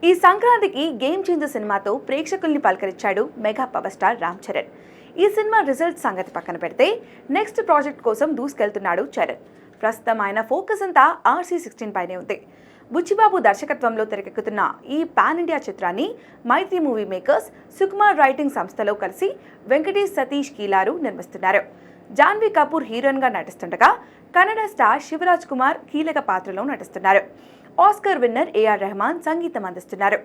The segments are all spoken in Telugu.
ఈ సంక్రాంతికి గేమ్ చేంజర్ సినిమాతో ప్రేక్షకుల్ని పలకరించాడు mega power star Ram Charan. ఈ సినిమా రిజల్ట్ సంగతి పక్కన పెడితే నెక్స్ట్ ప్రాజెక్ట్ కోసం దూసుకెళ్తున్నాడు చరణ్. ప్రస్తుతం ఆయన ఫోకస్ అంతా RC16 పైనే ఉంది. బుచ్చిబాబు దర్శకత్వంలో తెరకెక్కుతున్న ఈ పాన్ ఇండియా చిత్రాన్ని మైత్రి మూవీ మేకర్స్ సుకుమార్ రైటింగ్ సంస్థలో కలిసి వెంకటేష్ సతీష్ కీలారు నిర్మిస్తున్నారు. జాన్వీ కపూర్ హీరోయిన్గా నటిస్తుండగా కన్నడ స్టార్ శివరాజ్ కుమార్ కీలక పాత్రలో నటిస్తున్నారు. ఆస్కర్ విన్నర్ AR రెహమాన్ సంగీతం అందిస్తున్నారు.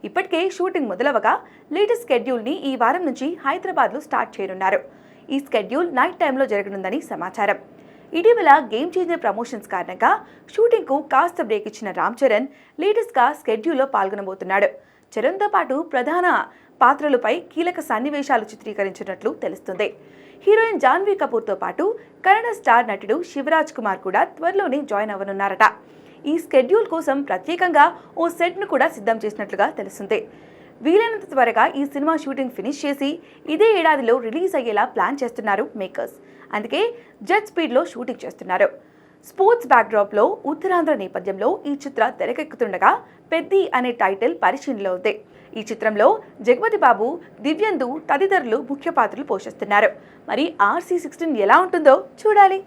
ఇప్పటికే షూటింగ్ మొదలవగా లేటెస్ట్ స్కెడ్యూల్ని ఈ వారం నుంచి హైదరాబాద్లో స్టార్ట్ చేయనున్నారు. ఈ స్కెడ్యూల్ నైట్ టైంలో జరగనుందని సమాచారం. ఇటీవల గేమ్ చేంజర్ ప్రమోషన్స్ కారణంగా షూటింగ్కు కాస్త బ్రేక్ ఇచ్చిన రామ్ చరణ్ లేటెస్ట్గా స్కెడ్యూల్లో పాల్గొనబోతున్నాడు. చరణ్తో పాటు ప్రధాన పాత్రలపై కీలక సన్నివేశాలు చిత్రీకరించినట్లు తెలుస్తుంది. హీరోయిన్ జాన్వీ కపూర్తో పాటు కన్నడ స్టార్ నటుడు శివరాజ్ కుమార్ కూడా త్వరలోనే జాయిన్ అవ్వనున్నారట. ఈ స్కెడ్యూల్ కోసం ప్రత్యేకంగా ఓ సెట్ను కూడా సిద్ధం చేసినట్లుగా తెలుస్తుంది. వీలైనంత త్వరగా ఈ సినిమా షూటింగ్ ఫినిష్ చేసి ఇదే ఏడాదిలో రిలీజ్ అయ్యేలా ప్లాన్ చేస్తున్నారు మేకర్స్. అందుకే జెట్ స్పీడ్లో షూటింగ్ చేస్తున్నారు. స్పోర్ట్స్ బ్యాక్డ్రాప్లో ఉత్తరాంధ్ర నేపథ్యంలో ఈ చిత్రం తెరకెక్కుతుండగా పెద్ది అనే టైటిల్ పరిశీలనలో ఉంది. ఈ చిత్రంలో జగపతి బాబు, దివ్యందు తదితరులు ముఖ్య పాత్రలు పోషిస్తున్నారు. మరి RC16 ఎలా ఉంటుందో చూడాలి.